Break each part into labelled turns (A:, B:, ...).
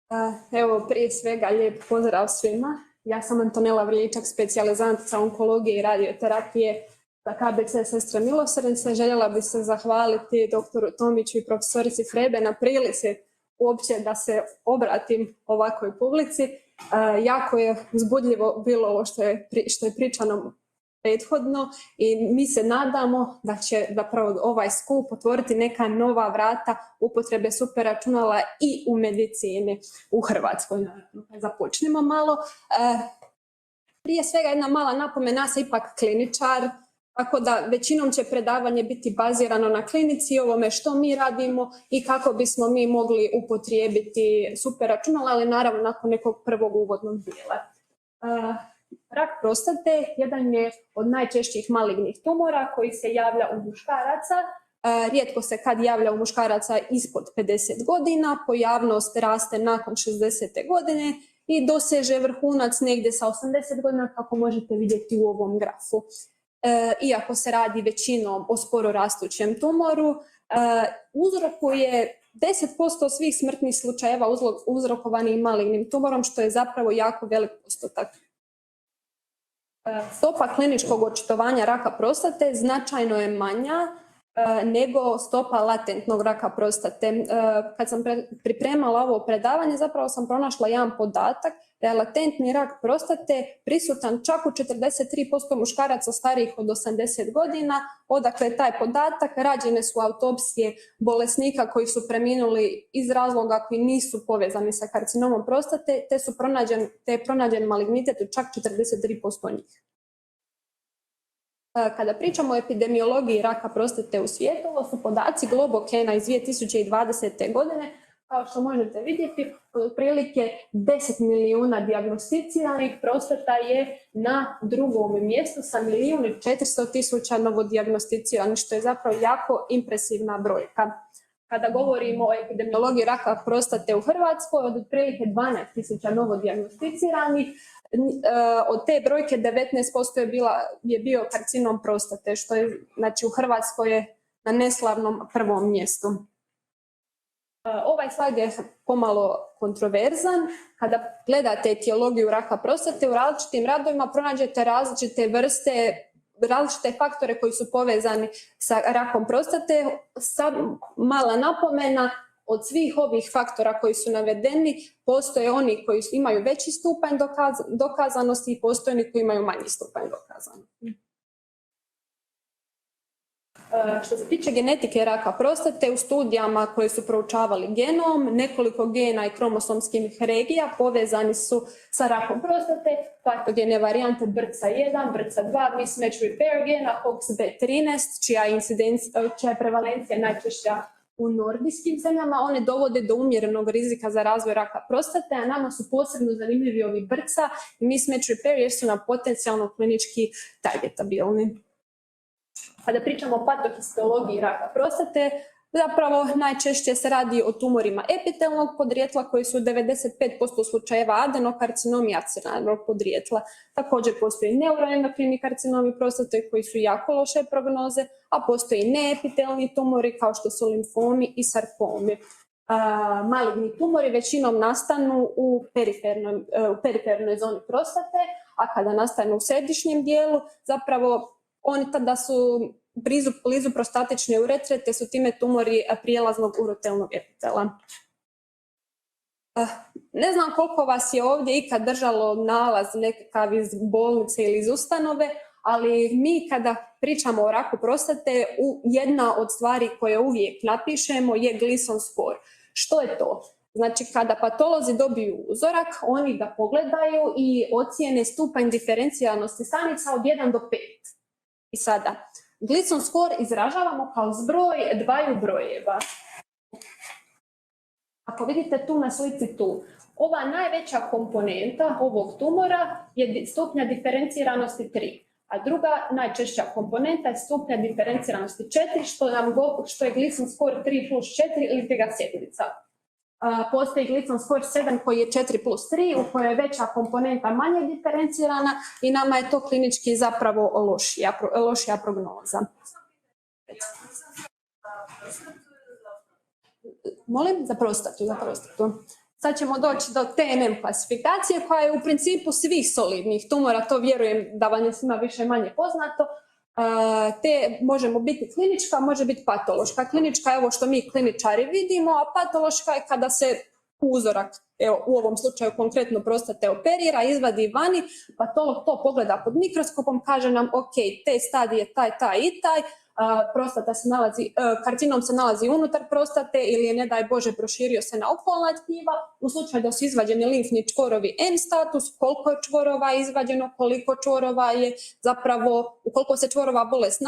A: Hvala. Evo, prije svega lijep pozdrav svima. Ja sam Antonela Vrličak, specijalizantica onkologije i radioterapije za KBC Sestre milosrdnice. Željela bih se zahvaliti doktoru Tomiću i profesorici Frebe na prilici uopće da se obratim ovakvoj publici. Jako je uzbudljivo bilo ovo što je pričano prethodno i mi se nadamo da će zapravo ovaj skup otvoriti neka nova vrata upotrebe superračunala i u medicini u Hrvatskoj. Započnimo malo. Prije svega jedna mala napomena, ja sam ipak kliničar, tako da većinom će predavanje biti bazirano na klinici i ovome što mi radimo i kako bismo mi mogli upotrijebiti superračunala, ali naravno nakon nekog prvog uvodnog dijela. Rak prostate jedan je od najčešćih malignih tumora koji se javlja u muškaraca. Rijetko se kad javlja u muškaraca ispod 50 godina, pojavnost raste nakon 60. godine i doseže vrhunac negdje sa 80 godina, kako možete vidjeti u ovom grafu. Iako se radi većinom o sporo rastućem tumoru, uzrokuje 10% svih smrtnih slučajeva uzrokovanih malignim tumorom, što je zapravo jako velik postotak. Stopa kliničkog očitovanja raka prostate značajno je manja nego stopa latentnog raka prostate. Kad sam pripremala ovo predavanje, zapravo sam pronašla jedan podatak da je latentni rak prostate prisutan čak u 43% muškaraca starijih od 80 godina. Odakle je taj podatak? Rađene su autopsije bolesnika koji su preminuli iz razloga koji nisu povezani sa karcinomom prostate, te je pronađen malignitet u čak 43% njih. Kada pričamo o epidemiologiji raka prostate u svijetu, ovo su podaci Globokena iz 2020. godine. Kao što možete vidjeti, otprilike 10 milijuna dijagnosticiranih, prostata je na drugom mjestu sa 1.400.000 novodijagnosticiranih, što je zapravo jako impresivna brojka. Kada govorimo o epidemiologiji raka prostate u Hrvatskoj, od otprilike 12.000 novodijagnosticiranih, od te brojke 19% je bio karcinom prostate, što je, znači, u Hrvatskoj je na neslavnom prvom mjestu. Ovaj slajd je pomalo kontroverzan. Kada gledate etiologiju raka prostate, u različitim radovima pronađete različite vrste, različite faktore koji su povezani sa rakom prostate. Sad mala napomena, od svih ovih faktora koji su navedeni, postoje oni koji imaju veći stupanj dokazanosti i postoje oni koji imaju manji stupanj dokazanosti. Što se tiče genetike raka prostate, u studijama koje su proučavali genom, nekoliko gena i kromosomskih regija povezani su sa rakom prostate, patogene varijante BRCA1, BRCA2, mismatch repair gena, HOXB13, čija je prevalencija najčešća u nordijskim zemljama. One dovode do umjerenog rizika za razvoj raka prostate, a nama su posebno zanimljivi ovi BRCA i mismatch repair jer su nam potencijalno klinički targetabilni. Kada pričamo o patohistologiji raka prostate, zapravo najčešće se radi o tumorima epitelnog podrijetla koji su 95% slučajeva adenokarcinomi i acilarnog podrijetla. Također postoji neuroendokrini karcinomi prostate koji su jako loše prognoze, a postoji neepitelni tumori kao što su limfomi i sarkomi. Maligni tumori većinom nastanu u perifernoj zoni prostate, a kada nastanu u središnjem dijelu, zapravo oni tada su blizu prostatične uretre, te su time tumori prijelaznog urotelnog epitela. Ne znam koliko vas je ovdje ikad držalo nalaz nekakav iz bolnice ili iz ustanove, ali mi kada pričamo o raku prostate, jedna od stvari koje uvijek napišemo je Gleason score. Što je to? Znači, kada patolozi dobiju uzorak, oni ga pogledaju i ocijene stupanj diferenciranosti stanica od 1 do 5. I sada, Gleason score izražavamo kao zbroj dvaju brojeva. Ako vidite tu na slici tu, ova najveća komponenta ovog tumora je stupnja diferenciranosti 3, a druga najčešća komponenta je stupnja diferenciranosti 4, što je Gleason score 3 plus 4 ili ga sedmica. Postoji Gleason score 7 koji je 4 plus 3, u kojoj je veća komponenta manje diferencirana i nama je to klinički zapravo lošija prognoza. za prostatu. Sad ćemo doći do TNM klasifikacije koja je u principu svih solidnih tumora, to vjerujem da vam je svima više manje poznato. Te možemo biti klinička, može biti patološka. Klinička je ovo što mi kliničari vidimo, a patološka je kada se uzorak, evo u ovom slučaju konkretno prostate operira, izvadi vani, patolog to pogleda pod mikroskopom, kaže nam ok, te stadije taj i taj, prostata se nalazi, karcinom se nalazi unutar prostate ili je, ne daj Bože, proširio se na okolna tkiva. U slučaju da su izvađeni limfni čvorovi N status, koliko je čvorova izvađeno, koliko čvorova je zapravo, u koliko se čvorova bolest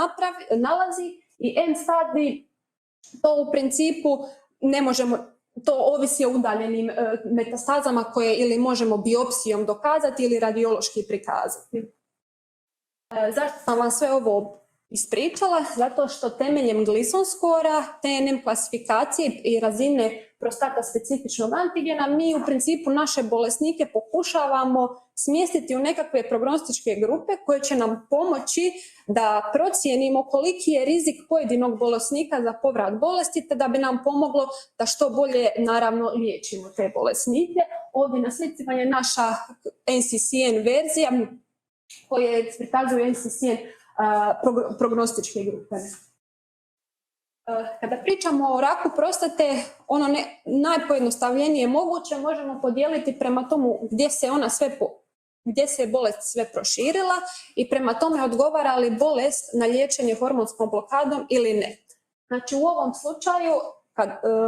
A: nalazi, i N stadij, to u principu ne možemo, to ovisi o udaljenim metastazama koje ili možemo biopsijom dokazati ili radiološki prikazati. Zašto sam vam sve ovo ispričala? Zato što temeljem Gleason skora, TNM klasifikacije i razine prostata specifičnog antigena mi u principu naše bolesnike pokušavamo smjestiti u nekakve prognostičke grupe koje će nam pomoći da procijenimo koliki je rizik pojedinog bolesnika za povrat bolesti, te da bi nam pomoglo da što bolje naravno liječimo te bolesnike. Ovdje na slici vam je naša NCCN verzija koja prikazuje NCCN prognostičke grupe. Kada pričamo o raku prostate, ono najpojednostavljenije moguće možemo podijeliti prema tomu gdje se je bolest sve proširila i prema tome odgovara li bolest na liječenje hormonskom blokadom ili ne. Znači u ovom slučaju,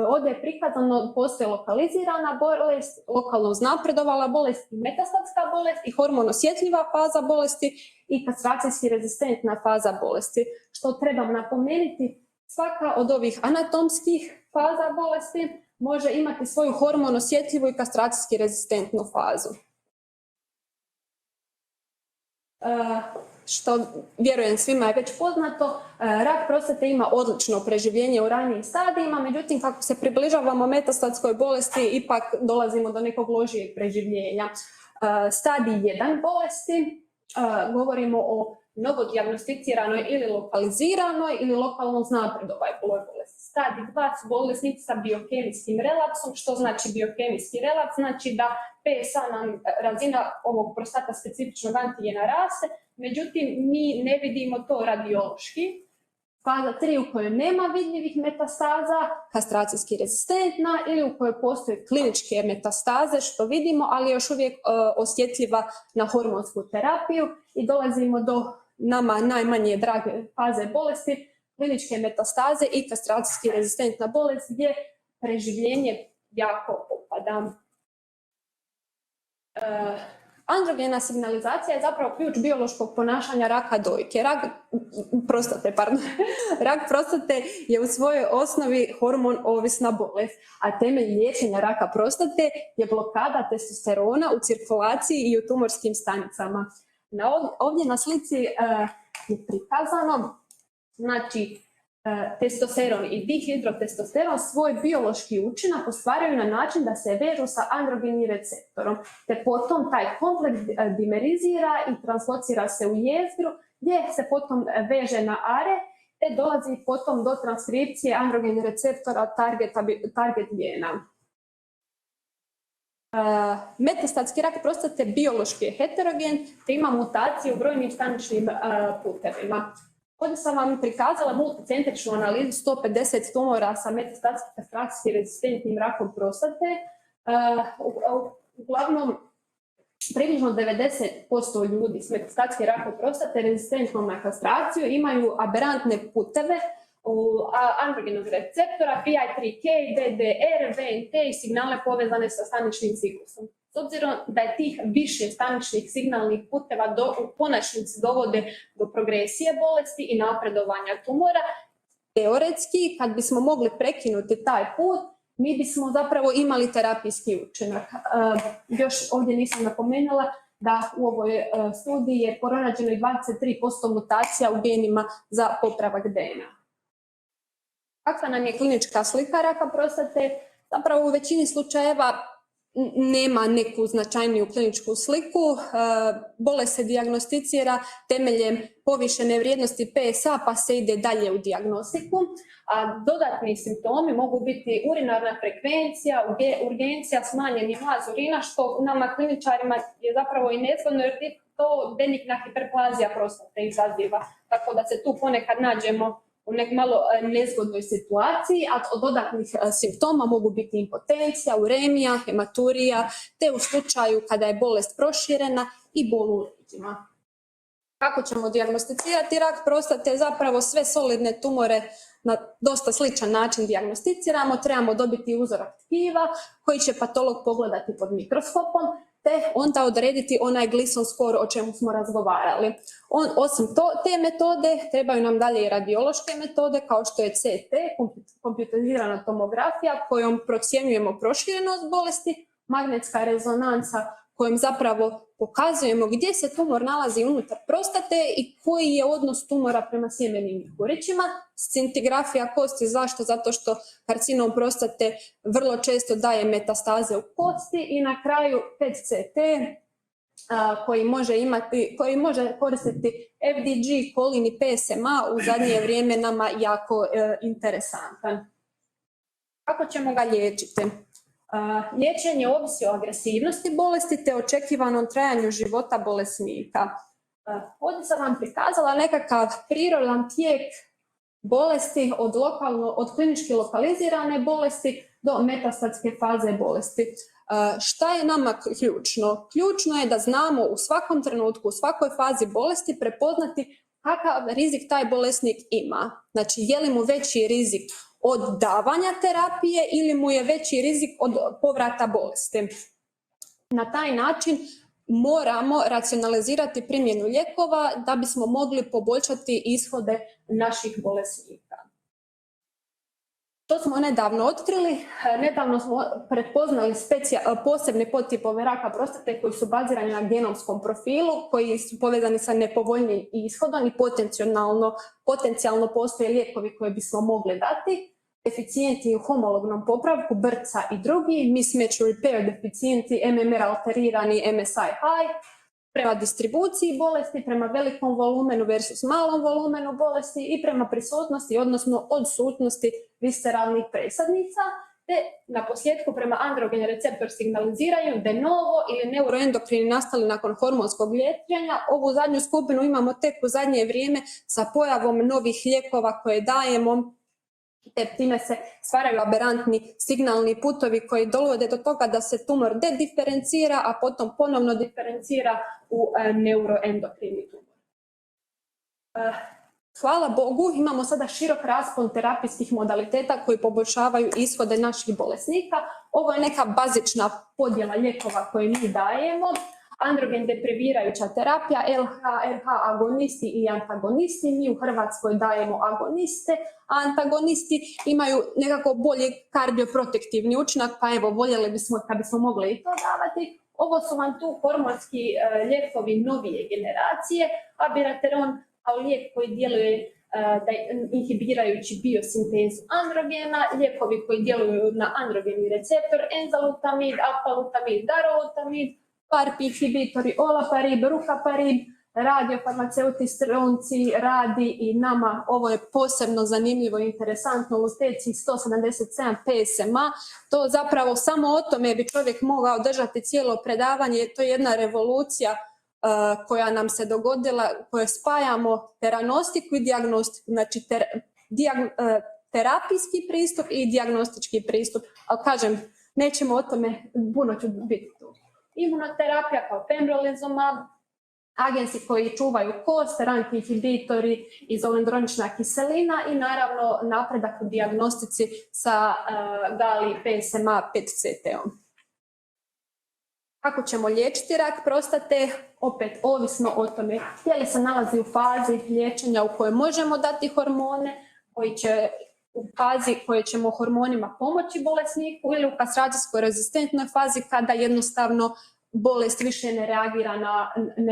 A: ovdje je prikazano, postoji lokalizirana bolest, lokalno uznapredovala bolest i metastatska bolest i hormonosjetljiva faza bolesti i kastracijski rezistentna faza bolesti. Što trebam napomenuti, svaka od ovih anatomskih faza bolesti može imati svoju hormonosjetljivu i kastracijski rezistentnu fazu. Što vjerujem svima je već poznato, rak prostate ima odlično preživljenje u ranijim stadijima, međutim kako se približavamo metastatskoj bolesti ipak dolazimo do nekog lošijeg preživljenja. Stadij 1 bolesti, govorimo o novodijagnosticirano ili lokaliziranoj ili lokalno uznapredovaloj bolesti. Stadij 2 su bolesnici sa biokemijskim relapsom. Što znači biokemijski relaps? Znači da PSA nam razina ovog prostata specifičnog antigena raste, međutim mi ne vidimo to radiološki. Faza 3 u kojoj nema vidljivih metastaza, kastracijski rezistentna, ili u kojoj postoje kliničke metastaze, što vidimo, ali još uvijek osjetljiva na hormonsku terapiju, i dolazimo do nama najmanje drage faze bolesti, kliničke metastaze i kastracijski rezistentna bolest gdje preživljenje jako opada. Androgena signalizacija je zapravo ključ biološkog ponašanja raka dojke. Rak prostate je u svojoj osnovi hormon ovisna bolest, a temelj liječenja raka prostate je blokada testosterona u cirkulaciji i u tumorskim stanicama. Ovdje na slici je prikazano, znači, testosteron i dihidrotestosteron svoj biološki učinak ostvaraju na način da se vežu sa androgenim receptorom, te potom taj kompleks dimerizira i translocira se u jezgru, gdje se potom veže na are, te dolazi potom do transkripcije androgenih receptora target gena. Metastatski rak prostate biološki je heterogen, te ima mutacije u brojnim staničnim putevima. Ovdje sam vam prikazala multicentričnu analizu 150 tumora sa metastatskim kastracijski rezistentnim rakom prostate. Uglavnom, približno 90% ljudi s metastatskim rakom prostate rezistentnom na kastraciju imaju aberantne puteve androgenog receptora, PI3K, DDR, VNT i signale povezane sa staničnim ciklusom. S obzirom da je tih više staničnih signalnih puteva u konačnici dovode do progresije bolesti i napredovanja tumora, teoretski, kad bismo mogli prekinuti taj put, mi bismo zapravo imali terapijski učinak. Još ovdje nisam napomenula da u ovoj studiji je pronađeno i 23% mutacija u genima za popravak DNA. Kakva nam je klinička slika raka prostate? Zapravo u većini slučajeva nema neku značajniju kliničku sliku. Bolest se dijagnosticira temeljem povišene vrijednosti PSA pa se ide dalje u dijagnostiku. A dodatni simptomi mogu biti urinarna frekvencija, urgencija, smanjeni mlaz urina, što nama kliničarima je zapravo i nezgodno jer to benigna hiperplazija prostate izaziva. Tako da se tu ponekad nađemo u nekoj malo nezgodnoj situaciji, a od dodatnih simptoma mogu biti impotencija, uremija, hematurija, te u slučaju kada je bolest proširena i bol u leđima. Kako ćemo dijagnosticirati rak prostate? Zapravo sve solidne tumore na dosta sličan način dijagnosticiramo, trebamo dobiti uzorak tkiva koji će patolog pogledati pod mikroskopom, te onda odrediti onaj Gleason score o čemu smo razgovarali. Osim te metode, trebaju nam dalje i radiološke metode kao što je CT, kompjuterizirana tomografija kojom procjenjujemo proširenost bolesti, magnetska rezonanca kojom zapravo pokazujemo gdje se tumor nalazi unutar prostate i koji je odnos tumora prema sjemenim mjehurićima. Scintigrafija kosti, zašto? Zato što karcinom prostate vrlo često daje metastaze u kosti i na kraju PET CT koji može koristiti FDG, kolin i PSMA u zadnje vrijeme nama jako interesantan. Kako ćemo ga liječiti? Liječenje ovisi o agresivnosti bolesti te očekivanom trajanju života bolesnika. Ovdje sam vam prikazala nekakav prirodan tijek bolesti od klinički lokalizirane bolesti do metastatske faze bolesti. Šta je nama ključno? Ključno je da znamo u svakom trenutku, u svakoj fazi bolesti prepoznati kakav rizik taj bolesnik ima. Znači, je li mu veći rizik od davanja terapije ili mu je veći rizik od povrata bolesti. Na taj način moramo racionalizirati primjenu lijekova da bismo mogli poboljšati ishode naših bolesnika. To smo nedavno otkrili. Nedavno smo prepoznali posebne podtipove raka prostate koji su bazirani na genomskom profilu, koji su povezani sa nepovoljnim ishodom i potencijalno postoje lijekovi koje bismo mogli dati. Deficijenti u homolognom popravku, BRCA i drugi, mismatch repair deficijenti, MMR alterirani, MSI high, prema distribuciji bolesti, prema velikom volumenu versus malom volumenu bolesti i prema prisutnosti, odnosno odsutnosti visceralnih presadnica, te na posljedku prema androgen receptor signaliziraju de novo ili neuroendokrini nastali nakon hormonskog liječenja. Ovu zadnju skupinu imamo tek u zadnje vrijeme sa pojavom novih lijekova koje dajemo, te time se stvaraju aberantni signalni putovi koji dovode do toga da se tumor dediferencira, a potom ponovno diferencira u neuroendokrini tumor. Hvala Bogu, imamo sada širok raspon terapijskih modaliteta koji poboljšavaju ishode naših bolesnika. Ovo je neka bazična podjela lijekova koje mi dajemo. Androgen deprivirajuća terapija, LH, RH agonisti i antagonisti. Mi u Hrvatskoj dajemo agoniste, a antagonisti imaju nekako bolji kardioprotektivni učinak, pa evo, voljeli bismo kad bismo mogli i to davati. Ovo su vam tu hormonski lijekovi novije generacije, abirateron kao lijek koji djeluje inhibirajući biosintezu androgena, lijekovi koji djeluju na androgeni receptor, enzalutamid, apalutamid, darolutamid, PARP inhibitori, olaparib, rukaparib, radiofarmaceuti, stronci, radi i nama, ovo je posebno zanimljivo i interesantno, lutecij 177 PSMA, to zapravo samo o tome bi čovjek mogao držati cijelo predavanje, to je jedna revolucija koja nam se dogodila, koje spajamo teranostiku i dijagnostiku, znači terapijski pristup i dijagnostički pristup, ali kažem, nećemo o tome, puno ću biti tu. Imunoterapija kao pembrolizumab, agensi koji čuvaju kost, RANK inhibitori, izolindronična kiselina i naravno napredak u dijagnostici sa gali PSMA PET CT-om. Kako ćemo liječiti rak prostate? Opet ovisno o tome je li se nalazi u fazi liječenja u kojoj možemo dati hormone, u fazi koje ćemo hormonima pomoći bolesniku ili u kastracijskoj rezistentnoj fazi kada jednostavno bolest više ne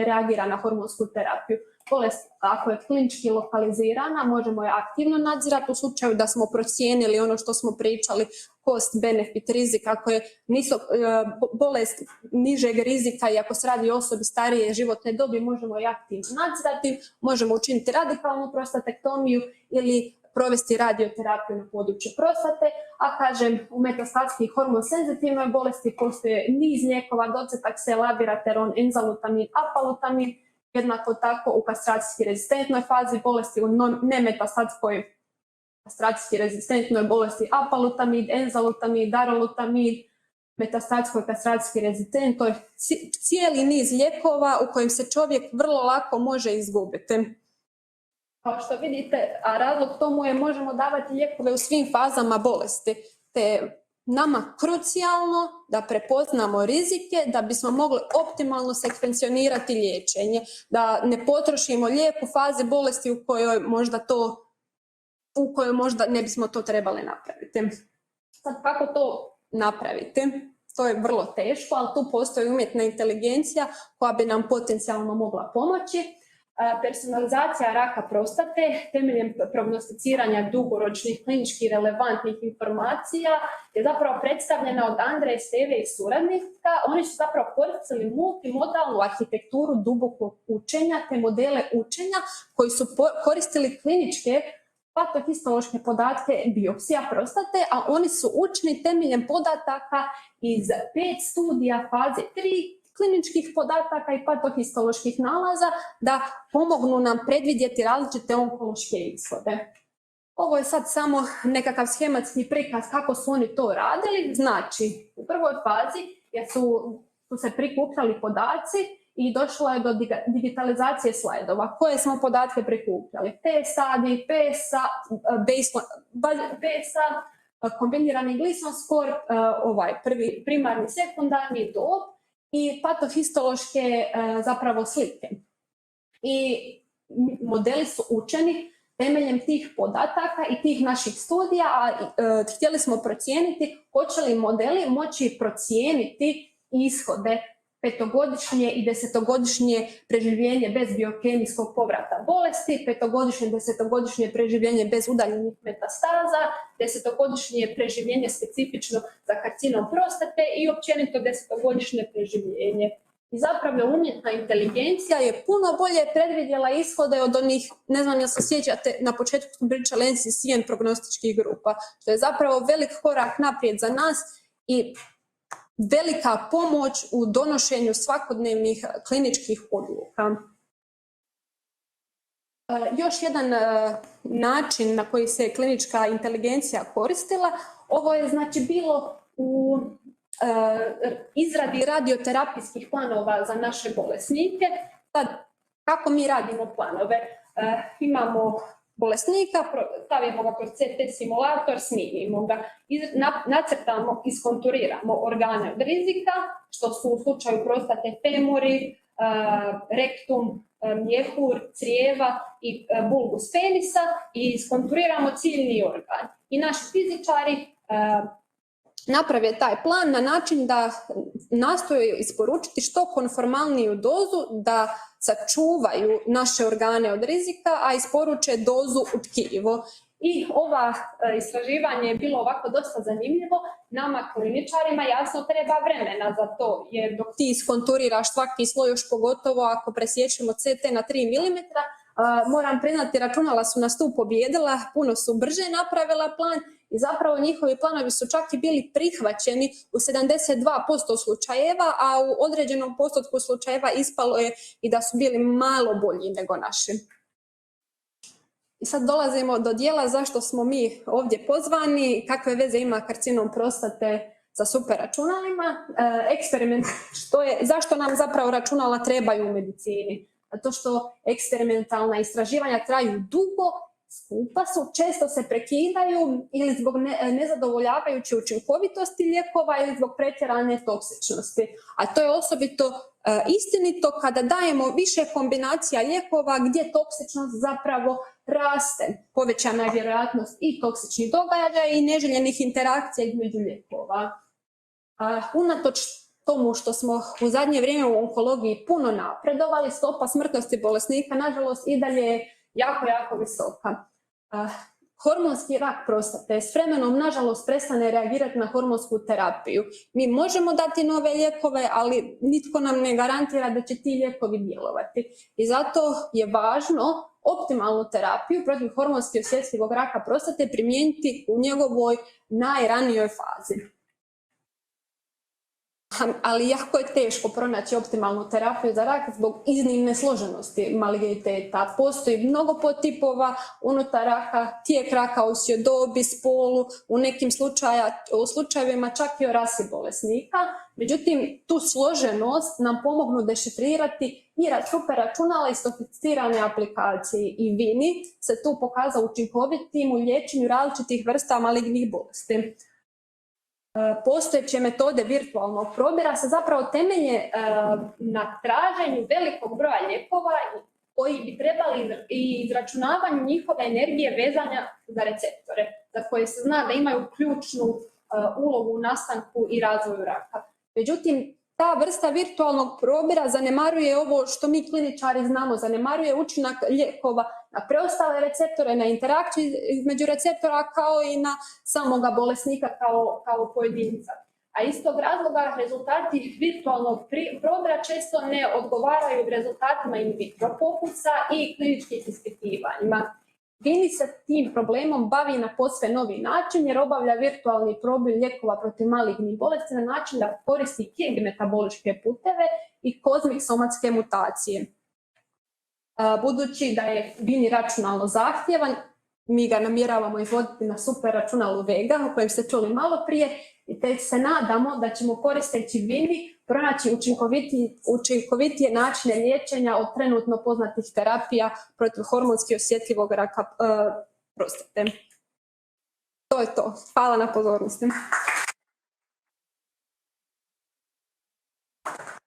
A: reagira na hormonsku terapiju. bolest, ako je klinički lokalizirana, možemo je aktivno nadzirati u slučaju da smo procijenili ono što smo pričali, cost benefit rizik, ako je bolest nižeg rizika i ako se radi o osobi starije životne dobi, možemo je aktivno nadzirati, možemo učiniti radikalnu prostatektomiju ili provesti radioterapiju na području prostate, a kažem u metastatskoj hormonsenzitivnoj bolesti postoje niz lijekova, docetaxel, abirateron, enzalutamin, apalutamin, jednako tako u kastracijski rezistentnoj fazi bolesti, u nemetastatskoj kastracijski rezistentnoj bolesti apalutamid, enzalutamid, darolutamid, metastatskoj kastracijski rezistentnoj, cijeli niz lijekova u kojim se čovjek vrlo lako može izgubiti. Kao što vidite, a razlog tomu je možemo davati lijekove u svim fazama bolesti, te nama krucijalno da prepoznamo rizike da bismo mogli optimalno sekvencionirati liječenje, da ne potrošimo lijek u fazi bolesti u kojoj možda ne bismo to trebali napraviti. Sad kako to napraviti? To je vrlo teško, ali tu postoji umjetna inteligencija koja bi nam potencijalno mogla pomoći. Personalizacija raka prostate temeljem prognosticiranja dugoročnih klinički relevantnih informacija je zapravo predstavljena od Andreje Steve i suradnika. Oni su zapravo koristili multimodalnu arhitekturu dubokog učenja te modele učenja koji su koristili kliničke patohistološke podatke biopsija prostate, a oni su učeni temeljem podataka iz 5 studija faze 3 kliničkih podataka i patohistoloških nalaza da pomognu nam predvidjeti različite onkološke ishode. Ovo je sad samo nekakav schematski prikaz kako su oni to radili. Znači, u prvoj fazi su se prikupljali podaci i došlo je do digitalizacije slajdova. Koje smo podatke prikupljali? T-stadij, PSA, kombinirani Gleason score, primarni, sekundarni, dob i patohistološke zapravo slike. I modeli su učeni temeljem tih podataka i tih naših studija, a htjeli smo procijeniti hoće li modeli moći procijeniti ishode 5-godišnje i 10-godišnje preživljenje bez biokemijskog povrata bolesti, 5-godišnje, 10-godišnje preživljenje bez udaljenih metastaza, 10-godišnje preživljenje specifično za karcinom prostate i općenito 10-godišnje preživljenje. I zapravo umjetna inteligencija je puno bolje predvidjela ishode od onih, ne znam jel se sjećate, na početku smo pričali NCCN prognostičkih grupa, što je zapravo velik korak naprijed za nas i velika pomoć u donošenju svakodnevnih kliničkih odluka. Još jedan način na koji se klinička inteligencija koristila, ovo je znači bilo u izradi radioterapijskih planova za naše bolesnike. Sad, kako mi radimo planove? Imamo bolesnika, stavimo ga kroz CT simulator, snimimo ga, nacrtamo, iskonturiramo organe od rizika, što su u slučaju prostate femori, rektum, mjehur, crijeva i bulbus penisa i iskonturiramo ciljni organ. I naši fizičari naprave taj plan na način da nastoje isporučiti što konformalniju dozu da sačuvaju naše organe od rizika, a isporuče dozu u tkivo. I ova istraživanje je bilo ovako dosta zanimljivo. Nama kliničarima jasno treba vremena za to, jer dok ti iskonturiraš svaki sloj, još pogotovo ako presjećemo CT na 3 mm, moram priznati, računala su nas tu pobijedila, puno su brže napravila plan i zapravo njihovi planovi su čak i bili prihvaćeni u 72% slučajeva, a u određenom postotku slučajeva ispalo je i da su bili malo bolji nego naši. I sad dolazimo do dijela zašto smo mi ovdje pozvani, kakve veze ima karcinom prostate sa super računalima. Eksperiment, zašto nam zapravo računala trebaju u medicini? Zato što eksperimentalna istraživanja traju dugo, skupa su, često se prekidaju ili zbog nezadovoljavajuće učinkovitosti lijekova ili zbog pretjerane toksičnosti. A to je osobito istinito kada dajemo više kombinacija lijekova gdje toksičnost zapravo raste. Povećana je vjerojatnost i toksičnih događaja i neželjenih interakcija između lijekova. Unatoč tomu što smo u zadnje vrijeme u onkologiji puno napredovali, stopa smrtnosti bolesnika, nažalost, i dalje je jako visoka. Hormonski rak prostate s vremenom, nažalost, prestane reagirati na hormonsku terapiju. Mi možemo dati nove lijekove, ali nitko nam ne garantira da će ti lijekovi djelovati. I zato je važno optimalnu terapiju protiv hormonski osjetljivog raka prostate primijeniti u njegovoj najranijoj fazi. Ali jako je teško pronaći optimalnu terapiju za rak zbog iznimne složenosti maligniteta. Postoji mnogo podtipova unutar raka, tijek raka ovisi o dobi, spolu, u nekim slučajevima čak i o rasi bolesnika. Međutim, tu složenost nam pomognu dešifrirati i super računala i sofisticirane aplikacije. I Vini se tu pokazao učinkovitim u liječenju različitih vrsta malignih bolesti. Postojeće metode virtualnog probira se zapravo temelje na traženju velikog broja lijekova koji bi trebali i izračunavanju njihove energije vezanja za receptore, za koje se zna da imaju ključnu ulogu u nastanku i razvoju raka. Međutim, ta vrsta virtualnog probira zanemaruje ovo što mi kliničari znamo, zanemaruje učinak lijekova na preostale receptore, na interakciju između receptora kao i na samoga bolesnika kao pojedinca. A iz tog razloga rezultati virtualnog probira često ne odgovaraju rezultatima in vitro pokusa i kliničkih ispitivanjima. Vini se tim problemom bavi na posve novi način jer obavlja virtualni probir lijekova protiv malignih bolesti na način da koristi KIG metaboličke puteve i kozmik somatske mutacije. Budući da je Vini računalno zahtjevan, mi ga namjeravamo izvoditi na super računalu Vega, o kojem ste čuli malo prije, i te se nadamo da ćemo koristeći Vini pronaći učinkovitije načine liječenja od trenutno poznatih terapija protiv hormonski osjetljivog raka prostate. To je to. Hvala na pozornosti.